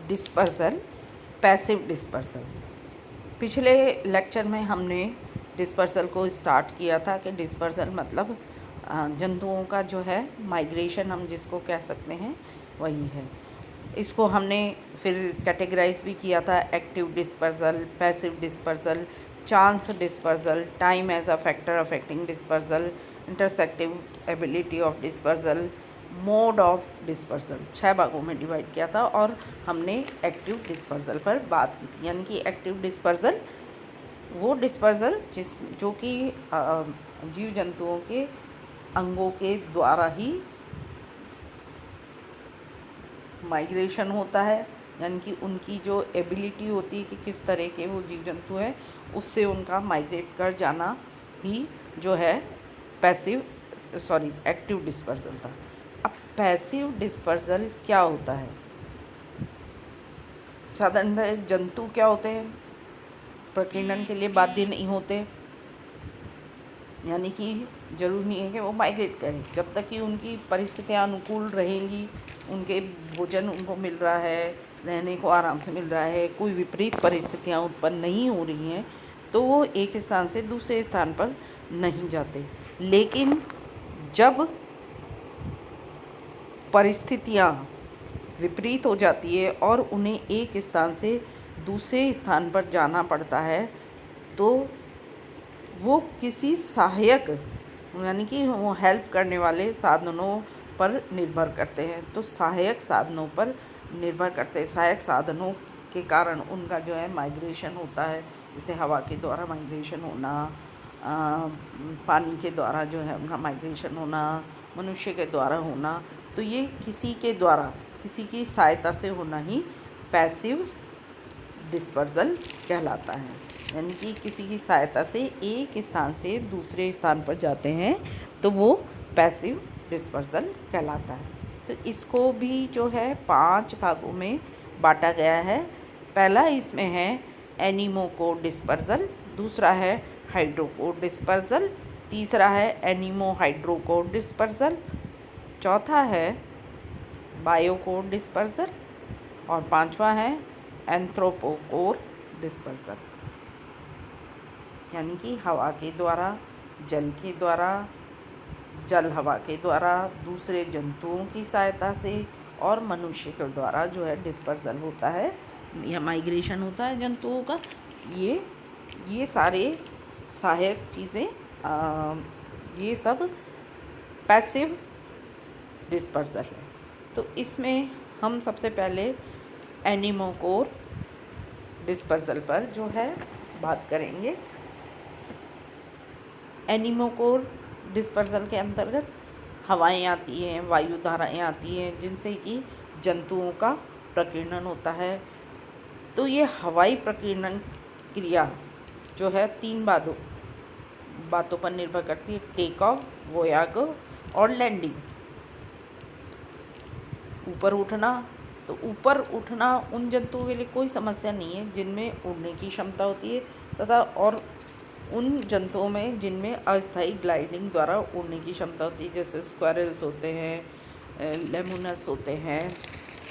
Dispersal, passive dispersal. पिछले lecture में हमने डिस्पर्सल को स्टार्ट किया था कि डिस्पर्सल मतलब जंतुओं का जो है माइग्रेशन, हम जिसको कह सकते हैं वही है। इसको हमने फिर कैटेगराइज भी किया था, active dispersal, passive dispersal, chance dispersal, time as a factor affecting dispersal, intersective ability of dispersal, mode of dispersal. 6 भागों में डिवाइड किया था और हमने एक्टिव डिस्पर्सल पर बात की थी। यानी कि एक्टिव डिस्पर्सल वो डिस्पर्सल जो कि जीव जंतुओं के अंगों के द्वारा ही माइग्रेशन होता है, यानी कि उनकी जो एबिलिटी होती है कि किस तरह के वो जीव जंतु हैं, उससे उनका माइग्रेट कर जाना ही जो है एक्टिव डिस्पर्सल था। अब पैसिव डिस्पर्सल क्या होता है? साधारणतः जंतु क्या होते हैं, प्रकीर्णन के लिए बाध्य नहीं होते, यानी कि जरूरी नहीं है कि वो माइग्रेट करें। जब तक कि उनकी परिस्थितियाँ अनुकूल रहेंगी, उनके भोजन उनको मिल रहा है, रहने को आराम से मिल रहा है, कोई विपरीत परिस्थितियाँ उत्पन्न नहीं हो रही हैं, तो वो एक स्थान से दूसरे स्थान पर नहीं जाते। लेकिन जब परिस्थितियाँ विपरीत हो जाती है और उन्हें एक स्थान से दूसरे स्थान पर जाना पड़ता है, तो वो किसी सहायक, यानी कि वो हेल्प करने वाले साधनों पर निर्भर करते हैं। तो सहायक साधनों पर निर्भर करते हैं, सहायक साधनों के कारण उनका जो है माइग्रेशन होता है। जैसे हवा के द्वारा माइग्रेशन होना, पानी के द्वारा जो है उनका माइग्रेशन होना, मनुष्य के द्वारा होना। तो ये किसी के द्वारा, किसी की सहायता से होना ही पैसिव डिस्पर्सल कहलाता है। यानी कि किसी की सहायता से एक स्थान से दूसरे स्थान पर जाते हैं, तो वो पैसिव डिस्पर्सल कहलाता है। तो इसको भी जो है 5 भागों में बांटा गया है। पहला इसमें है एनीमोकोर डिस्पर्सल, दूसरा है हाइड्रोकोर डिस्पर्सल, तीसरा है एनीमोहाइड्रोकोर डिस्पर्सल, चौथा है बायोकोर डिस्पर्सल और 5वां है एंथ्रोपोकोर डिस्पर्सल। यानी कि हवा के द्वारा, जल के द्वारा, जल हवा के द्वारा, दूसरे जंतुओं की सहायता से और मनुष्य के द्वारा जो है डिस्पर्सल होता है या माइग्रेशन होता है जंतुओं का। ये सारे सहायक चीज़ें, ये सब पैसिव डिस्पर्सल है। तो इसमें हम सबसे पहले एनीमोकोर डिस्पर्सल पर जो है बात करेंगे। एनीमोकोर डिस्पर्सल के अंतर्गत हवाएं आती हैं, वायु धाराएँ आती हैं, जिनसे कि जंतुओं का प्रकीर्णन होता है। तो ये हवाई प्रकीर्णन क्रिया जो है 3 बातों पर निर्भर करती है, टेक ऑफ, वोयाग और लैंडिंग। ऊपर उठना, तो ऊपर उठना उन जंतुओं के लिए कोई समस्या नहीं है जिनमें उड़ने की क्षमता होती है, तथा और उन जंतुओं में जिनमें अस्थायी ग्लाइडिंग द्वारा उड़ने की क्षमता होती है, जैसे स्क्वायरल्स होते हैं, लेमूनस होते हैं।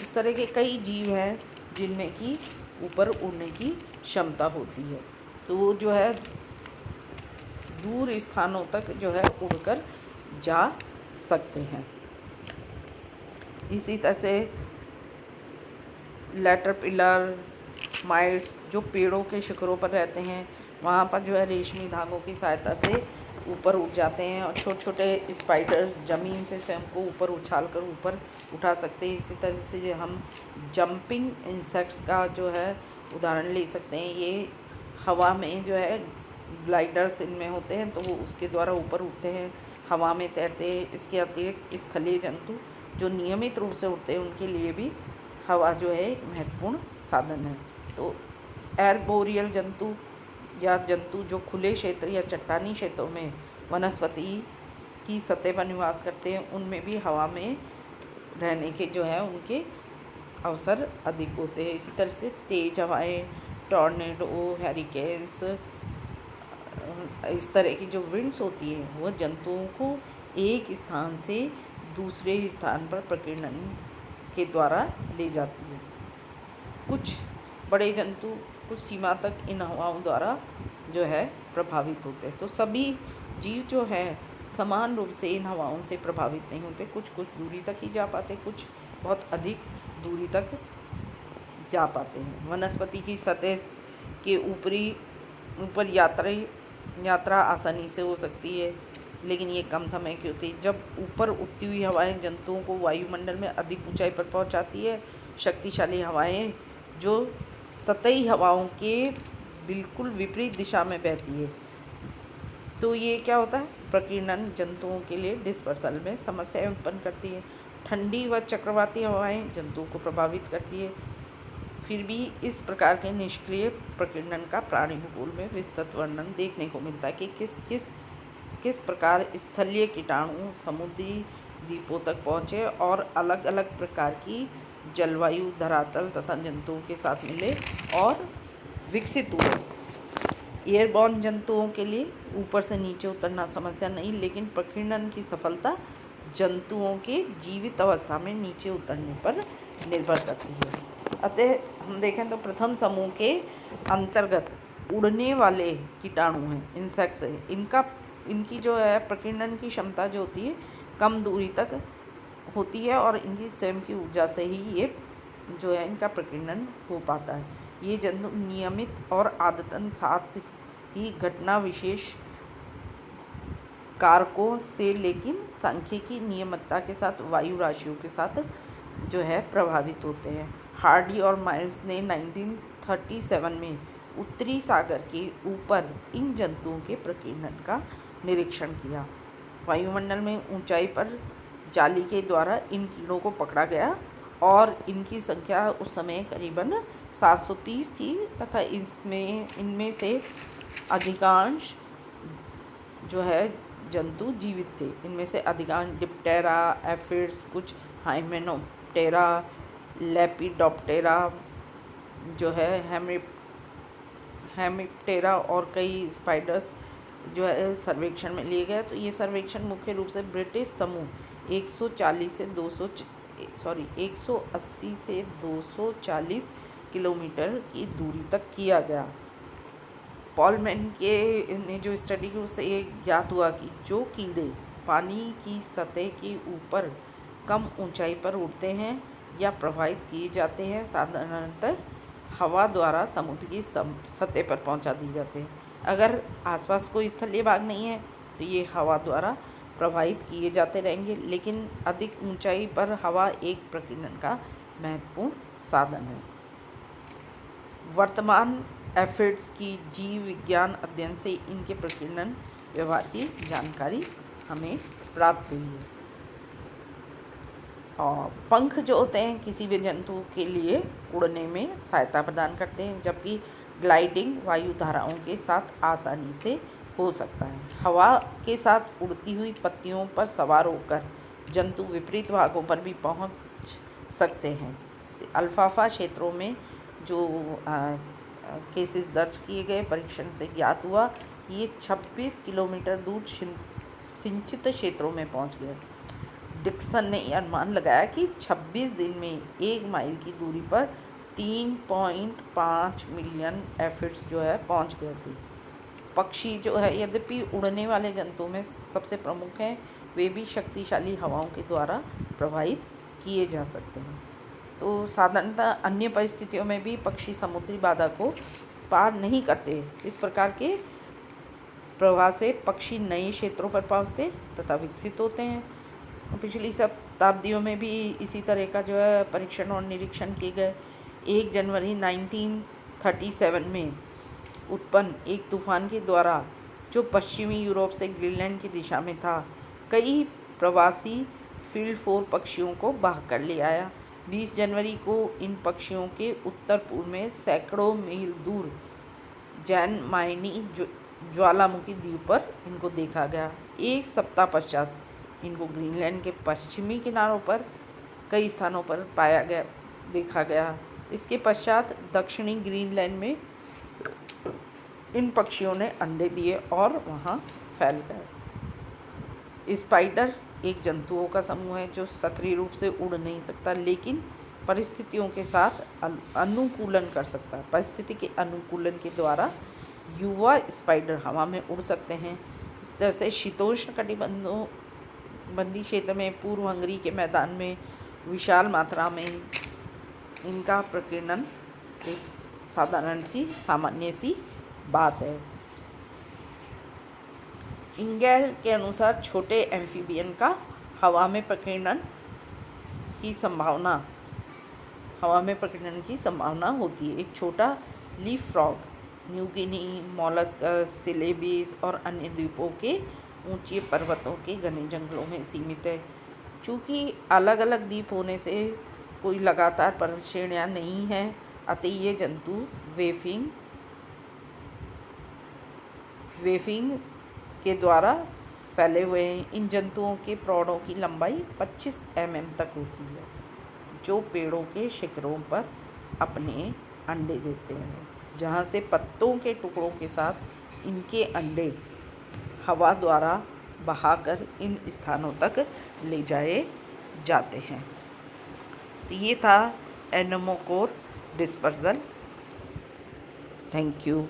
इस तरह के कई जीव हैं जिनमें कि ऊपर उड़ने की क्षमता होती है, तो वो जो है दूर स्थानों तक जो है उड़कर जा सकते हैं। इसी तरह से कैटरपिलर, माइट्स जो पेड़ों के शिखरों पर रहते हैं, वहाँ पर जो है रेशमी धागों की सहायता से ऊपर उठ जाते हैं, और छोटे छोटे स्पाइडर्स ज़मीन से स्वयं को ऊपर उछाल कर ऊपर उठा सकते हैं। इसी तरह से हम जंपिंग इंसेक्ट्स का जो है उदाहरण ले सकते हैं। ये हवा में जो है ग्लाइडर्स इनमें होते हैं, तो वो उसके द्वारा ऊपर उठते हैं, हवा में तैरते हैं। इसके अतिरिक्त स्थलीय जंतु जो नियमित रूप से उड़ते हैं, उनके लिए भी हवा जो है एक महत्वपूर्ण साधन है। तो एर्बोरियल जंतु या जंतु जो खुले क्षेत्र या चट्टानी क्षेत्रों में वनस्पति की सतह पर निवास करते हैं, उनमें भी हवा में रहने के जो है उनके अवसर अधिक होते हैं। इसी तरह से तेज हवाएं, टॉर्नेडो, हैरिकेन्स, इस तरह की जो विंड्स होती हैं, वह जंतुओं को एक स्थान से दूसरे स्थान पर प्रकीर्णन के द्वारा ले जाती है। कुछ बड़े जंतु कुछ सीमा तक इन हवाओं द्वारा जो है प्रभावित होते हैं। तो सभी जीव जो हैं समान रूप से इन हवाओं से प्रभावित नहीं होते, कुछ कुछ दूरी तक ही जा पाते, कुछ बहुत अधिक दूरी तक जा पाते हैं। वनस्पति की सतह के ऊपर यात्रा आसानी से हो सकती है, लेकिन ये कम समय की होती है। जब ऊपर उठती हुई हवाएं जंतुओं को वायुमंडल में अधिक ऊंचाई पर पहुंचाती है, शक्तिशाली हवाएं जो सतही हवाओं के बिल्कुल विपरीत दिशा में बहती है, तो ये क्या होता है, प्रकीर्णन जंतुओं के लिए डिस्पर्सल में समस्याएं उत्पन्न करती है। ठंडी व चक्रवाती हवाएं जंतुओं को प्रभावित करती है। फिर भी इस प्रकार के निष्क्रिय प्रकीर्णन का प्राणी भूगोल में विस्तृत वर्णन देखने को मिलता है कि किस प्रकार स्थलीय कीटाणु समुद्री द्वीपों तक पहुँचे और अलग अलग प्रकार की जलवायु, धरातल तथा जंतुओं के साथ मिले और विकसित हुए। एयरबॉर्न जंतुओं के लिए ऊपर से नीचे उतरना समस्या नहीं, लेकिन प्रकीर्णन की सफलता जंतुओं के जीवित अवस्था में नीचे उतरने पर निर्भर करती है। अतः हम देखें तो प्रथम समूह के अंतर्गत उड़ने वाले कीटाणु हैं, इंसेक्ट्स हैं। इनकी जो है प्रकीर्णन की क्षमता जो होती है कम दूरी तक होती है और इनकी स्वयं की ऊर्जा से ही ये जो है इनका प्रकीर्णन हो पाता है। ये जंतु नियमित और आदतन साथ ही घटना विशेष कारकों से, लेकिन सांख्यिकी नियमितता के साथ वायु राशियों के साथ जो है प्रभावित होते हैं। हार्डी और माइल्स ने 1937 में उत्तरी सागर के ऊपर इन जंतुओं के प्रकीर्णन का निरीक्षण किया। वायुमंडल में ऊंचाई पर जाली के द्वारा इन कीड़ों को पकड़ा गया और इनकी संख्या उस समय करीबन 730 थी तथा इनमें से अधिकांश जो है जंतु जीवित थे। इनमें से अधिकांश डिप्टेरा, एफिड्स, कुछ हाइमेनोप्टेरा, लेपिडोप्टेरा जो है हेमिप्टेरा और कई स्पाइडर्स जो है सर्वेक्षण में लिए गए। तो ये सर्वेक्षण मुख्य रूप से ब्रिटिश समूह 180 से 240 किलोमीटर की दूरी तक किया गया। पॉलमैन ने जो स्टडी की उससे ये ज्ञात हुआ कि जो कीड़े पानी की सतह के ऊपर कम ऊंचाई पर उड़ते हैं या प्रवाहित किए जाते हैं, साधारणतः हवा द्वारा समुद्र की सतह पर पहुंचा दी जाते हैं। अगर आसपास कोई स्थलीय भाग नहीं है तो ये हवा द्वारा प्रवाहित किए जाते रहेंगे, लेकिन अधिक ऊंचाई पर हवा एक प्रकीर्णन का महत्वपूर्ण साधन है। वर्तमान एफिड्स की जीव विज्ञान अध्ययन से इनके प्रकीर्णन व्यवहार की जानकारी हमें प्राप्त हुई है। और पंख जो होते हैं किसी भी जंतु के लिए उड़ने में सहायता प्रदान करते हैं, जबकि ग्लाइडिंग वायु धाराओं के साथ आसानी से हो सकता है। हवा के साथ उड़ती हुई पत्तियों पर सवार होकर जंतु विपरीत भागों पर भी पहुंच सकते हैं। अल्फाफा क्षेत्रों में जो केसेस दर्ज किए गए, परीक्षण से ज्ञात हुआ कि ये 26 किलोमीटर दूर सिंचित क्षेत्रों में पहुंच गए। डिक्सन ने यह अनुमान लगाया कि 26 दिन में 1 माइल की दूरी पर 3.5 मिलियन एफिड्स जो है पहुंच गए थे। पक्षी जो है यद्यपि उड़ने वाले जंतुओं में सबसे प्रमुख हैं, वे भी शक्तिशाली हवाओं के द्वारा प्रभावित किए जा सकते हैं। तो साधारणतः अन्य परिस्थितियों में भी पक्षी समुद्री बाधा को पार नहीं करते। इस प्रकार के प्रवाह से पक्षी नए क्षेत्रों पर पहुंचते तथा विकसित होते हैं। पिछली शताब्दियों में भी इसी तरह का जो है परीक्षण और निरीक्षण किए गए। 1 जनवरी 1937 में उत्पन्न एक तूफान के द्वारा जो पश्चिमी यूरोप से ग्रीनलैंड की दिशा में था, कई प्रवासी फील्ड 4 पक्षियों को बहा कर ले आया। 20 जनवरी को इन पक्षियों के उत्तर पूर्व में सैकड़ों मील दूर जैन माइनी ज्वालामुखी द्वीप पर इनको देखा गया। एक सप्ताह पश्चात इनको ग्रीनलैंड के पश्चिमी किनारों पर कई स्थानों पर देखा गया। इसके पश्चात दक्षिणी ग्रीनलैंड में इन पक्षियों ने अंडे दिए और वहाँ फैल गए। स्पाइडर एक जंतुओं का समूह है जो सक्रिय रूप से उड़ नहीं सकता, लेकिन परिस्थितियों के साथ अनुकूलन कर सकता है। परिस्थिति के अनुकूलन के द्वारा युवा स्पाइडर हवा में उड़ सकते हैं। इस तरह से शीतोष्ण कटिबंधीय क्षेत्र में पूर्व हंगरी के मैदान में विशाल मात्रा में इनका प्रकीर्णन एक सामान्य सी बात है। इंगेल के अनुसार छोटे एम्फीबियन का हवा में प्रकीर्णन की संभावना होती है। एक छोटा लीफ फ्रॉग न्यू गिनी, मॉलस्कस, सिलेबिस और अन्य द्वीपों के ऊंचे पर्वतों के घने जंगलों में सीमित है। चूँकि अलग अलग द्वीप होने से कोई लगातार पर्वत श्रेणियाँ नहीं है, अतः ये जंतु वेफिंग के द्वारा फैले हुए हैं। इन जंतुओं के प्रौढ़ों की लंबाई 25 mm तक होती है, जो पेड़ों के शिखरों पर अपने अंडे देते हैं, जहाँ से पत्तों के टुकड़ों के साथ इनके अंडे हवा द्वारा बहाकर इन स्थानों तक ले जाए जाते हैं। तो ये था एनेमोकोर डिस्पर्सल। Thank you.